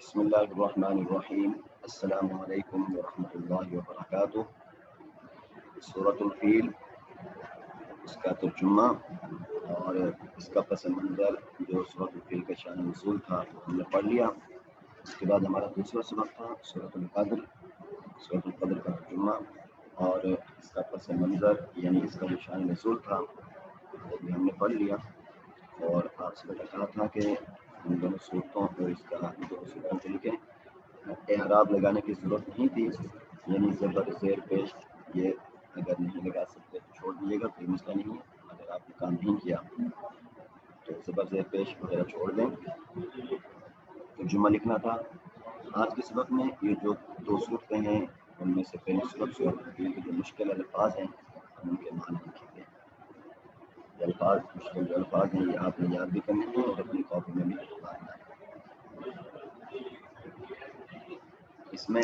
बिस्मिल्लाहिर्रहमानिर्रहीम। अस्सलामु अलैकुम वरहमतुल्लाहि वबरकातुह। सूरत الفील, इसका तर्जुमा और इसका पस मंज़र जो सूरत الفील का शान नुज़ूल था हमने पढ़ लिया। इसके बाद हमारा दूसरा सबक था सूरत القدر, सूरत القدر का तर्जुमा और इसका पस मंज़र यानी इसका जो शान नुज़ूल था वो भी हमने पढ़ लिया। और आपसे मैंने कहा था कि इन दोनों सूरतों और इसका दोनों सूरतों के लिए एहराब लगाने की ज़रूरत नहीं थी, यानी ज़बर ज़ेर पेश ये अगर नहीं लगा सकते तो छोड़ दीजिएगा, कोई मसला नहीं है। अगर आपने काम नहीं किया तो ज़बर ज़ेर पेश वगैरह छोड़ दें। तो जुम्मा लिखना था। आज के सबक में ये जो दो सूरतें हैं उनमें से पहली सूरत के जो मुश्किल अल्फाज हैं उनके मानी लिखेंगे। अल्फाज मुश्किल जो अल्फाज हैं ये आपने याद भी करने हैं और अपनी कॉपी में भी लिखना है। इसमें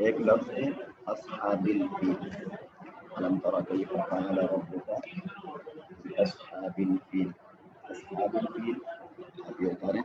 एक लफ्ज़ है अस्हाबिल फील। अलम तरा कैफ़ फ़अल रब्बुका बिअस्हाबिल फील। अस्हाबिल फील आप ये उतारें।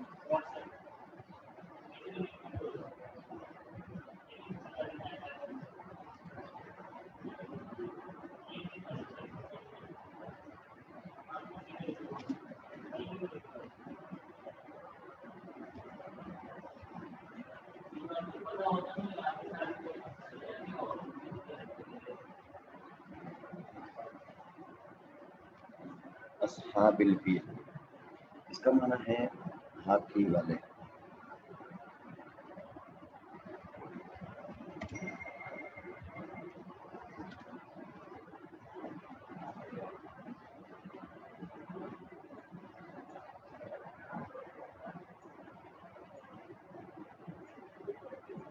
अस्हाबिल फील इसका माना है हाथी वाले।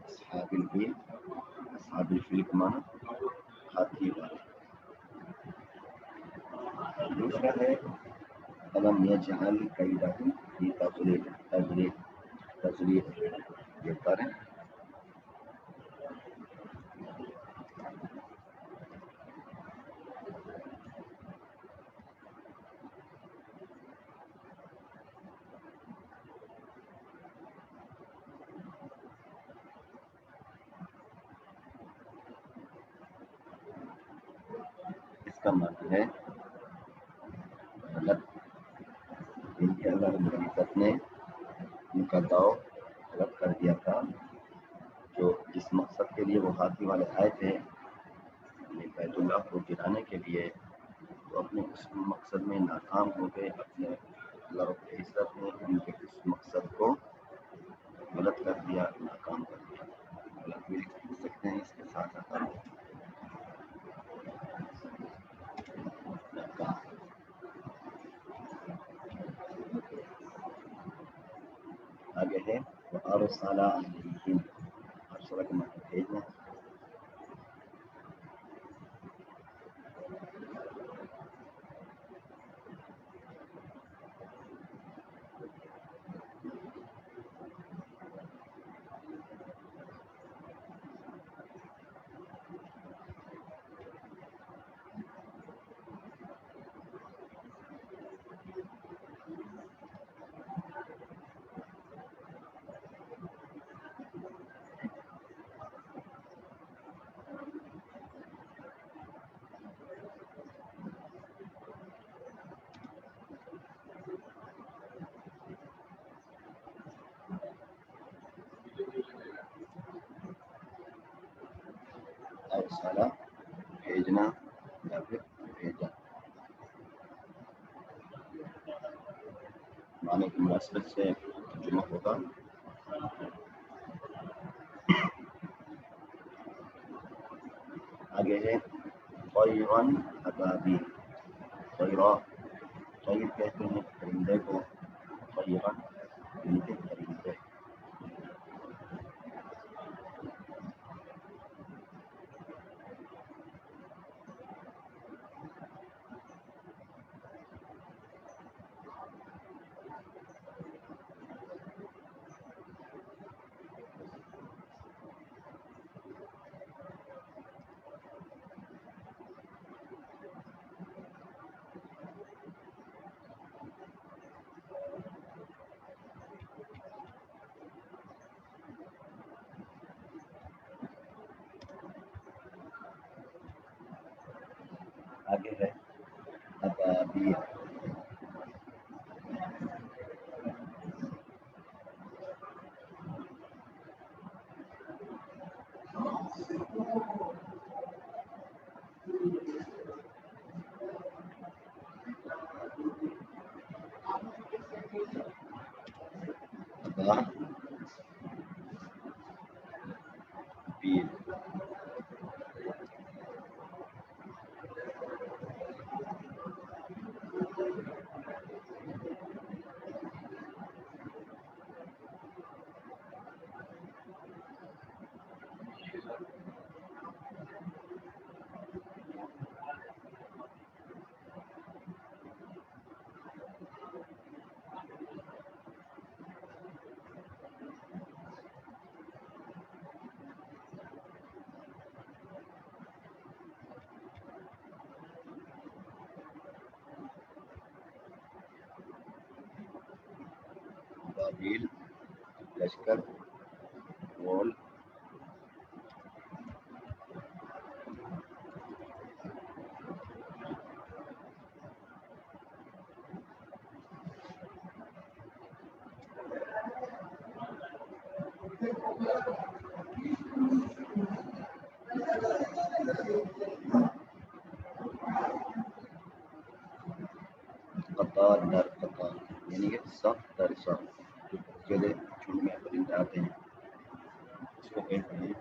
अस्हाबिल फील, अस्हाबिल फील का माना हाथी वाले। दूसरा है अलम यजअल कैदहुम फी तज़लील। तज़लील तज़लील ये उतारें। इसका मतलब है गलत, इनके अल्लाह रब्बुल इज़्ज़त ने उनका दाव गलत कर दिया था। जो जिस मकसद के लिए वो हाथी वाले आए थे बैतुल्लाह को गिराने के लिए, तो अपने उस मकसद में नाकाम हो गए। अपने अल्लाह रब्बुल इज़्ज़त ने उनके उस मकसद को गलत कर दिया, नाकाम कर दिया। गलत भी लिख सकते हैं इसके साथ साथ आगे है अरसला अलैहिम। अरसला के मतलब भेजना। अरसला भेजना या फिर भेजा। माने की मुनासिबत से तर्जुमा होगा। आगे है तयरन अबाबील। तयरा तयर कहते हैं परिंदे को, तयरन यानी कि परिंदे। आगे है अबाबील। अबाबील अबाबील लश्कर वॉल कतार दर कतार, यानी कि साफ दर साफ जो जगह झुंड में परिंदे आते हैं उसको कहते हैं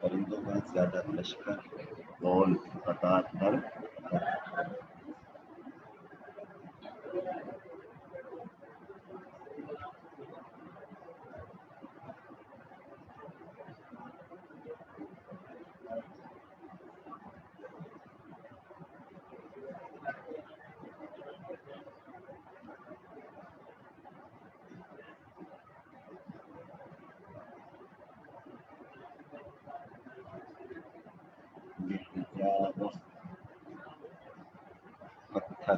परिंदों का ज्यादा लश्कर और कतार दर कतार। बेहिजाब पत्थर,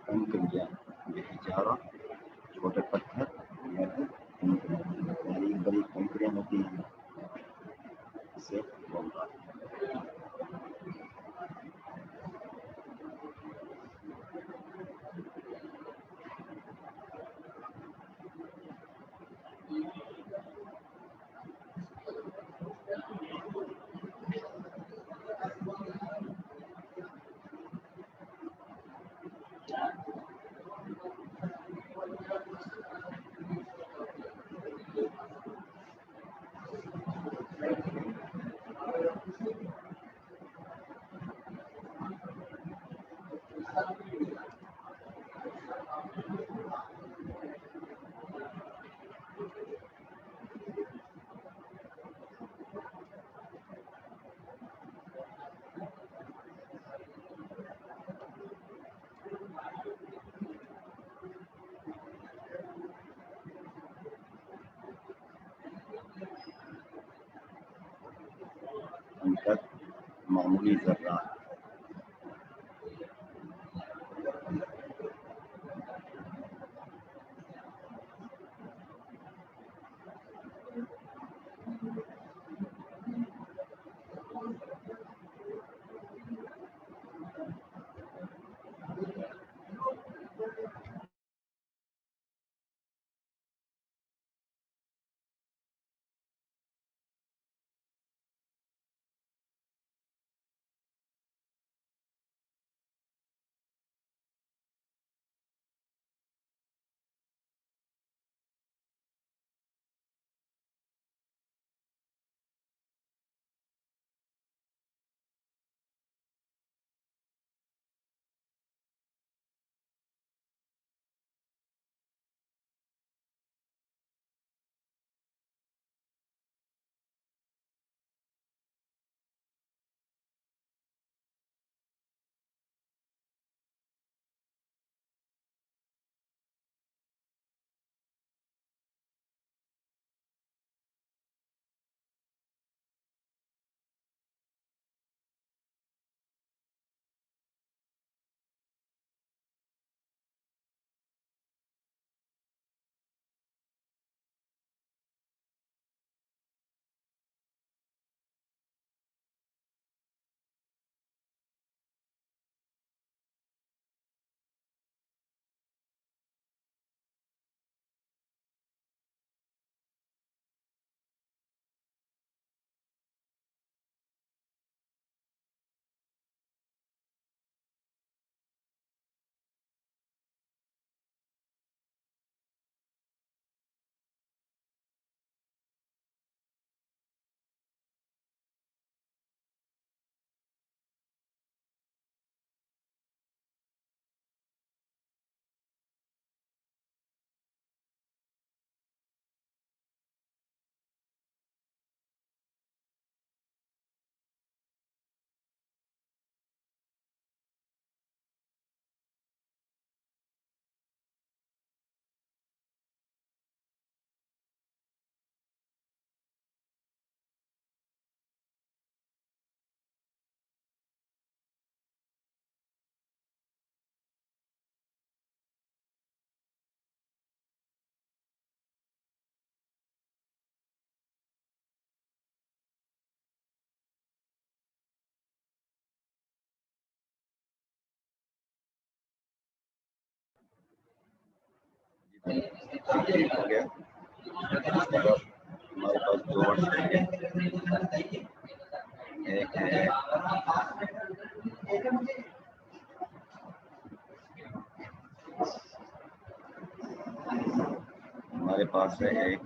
कंकरियाँ, बेहिजारा छोटे पत्थर या फिर कंकरियाँ, यानी बड़ी कंकरियाँ होती हैं इससे बोल रहा है। अंतर मामूली ज़र्रात, कंप्लीट हो गया। इसके बाद हमारे पास दो वर्ड्स रहेंगे, एक है हमारे पास है एक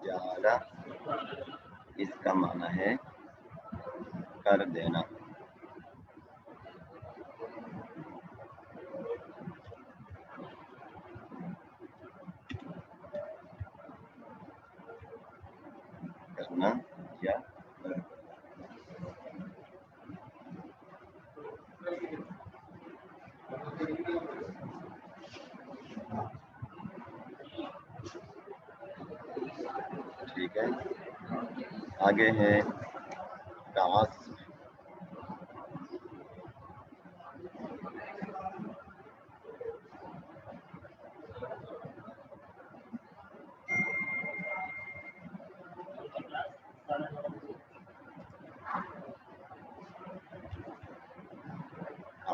जाला, इसका माना है कर देना। करना या ठीक है। आगे है कास,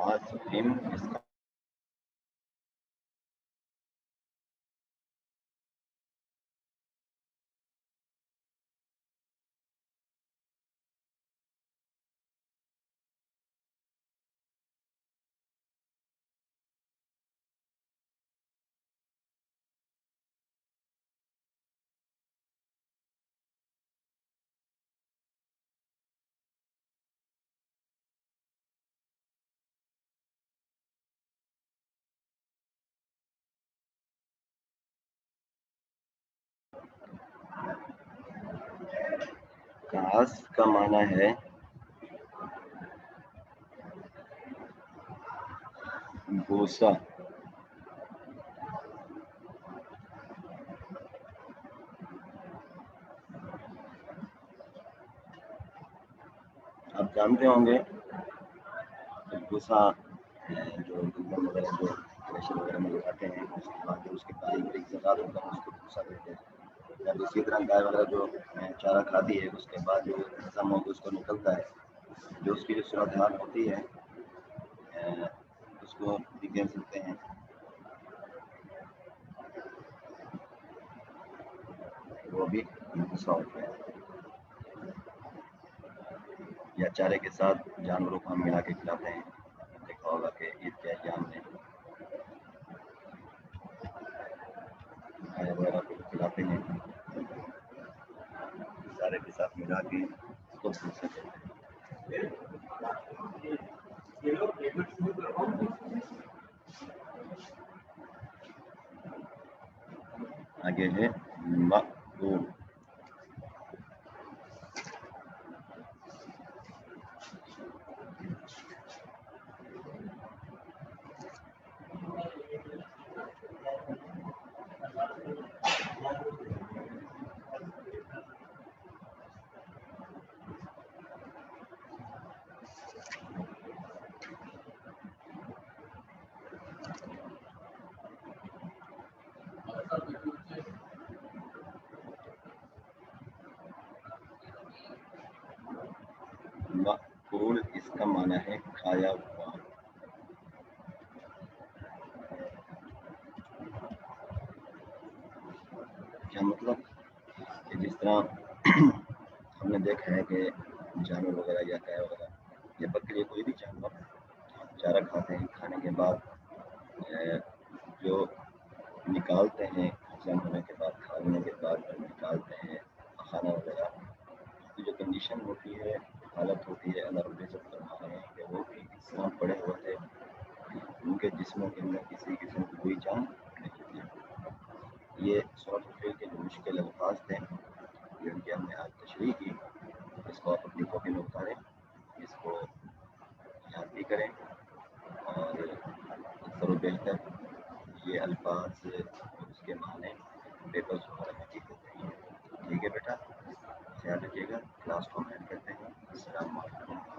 आसिम, इसका कास का माना है भूसा। आप जानते होंगे भूसा जो गंदम वगैरह जो थ्रेशर वगैरह में लगाते हैं, उसके बाद जो उसके बारीक बारीक ज़रात होता है उसको भूसा देते हैं। या इसी तरह गाय वगैरह जो चारा खाती है उसके बाद जो खत्म होकर उसको निकलता है, जो उसकी जो सूरत हाल होती है उसको भी कह सकते हैं। वो भी भूसा होता है। या चारे के साथ जानवरों को हम मिला के खिलाते हैं, देखा होगा कि ईद के अय्याम में गाय वगैरह को खिलाते हैं, चारे के साथ मिला के उसको भूसा कहते हैं। आगे है मकबूल, मकबूल इसका माना है खाया हुआ। क्या मतलब कि जिस तरह हमने देखा है कि जानवर वगैरह या गाय वगैरह या बकरी कोई भी जानवर चारा खाते हैं, खाने के बाद जो निकालते हैं, हजम होने के बाद, खाने के बाद जो निकालते हैं खाना वगैरह, की जो कंडीशन होती है, हालत होती है, अल्लाह रब्बुल इज़्ज़त फरमा रहे हैं कि वो भी इस तरह पड़े हुए थे, उनके जिस्मों के अंदर किसी किस्म की कोई जान नहीं थी। ये सूरत अलफील के जो मुश्किल अल्फाज थे जिनकी हमने आज तशरीह की, इसको आप अपनी कॉपी में उतारें, इसको याद भी करें और अक्सर बेहतर ये अल्फाज इसके माने पेपर्स वगैरह में भी होते हैं। ठीक है बेटा, ख्याल रखिएगा। क्लास को हम एंड करते हैं। अस्सलाम वालेकुम।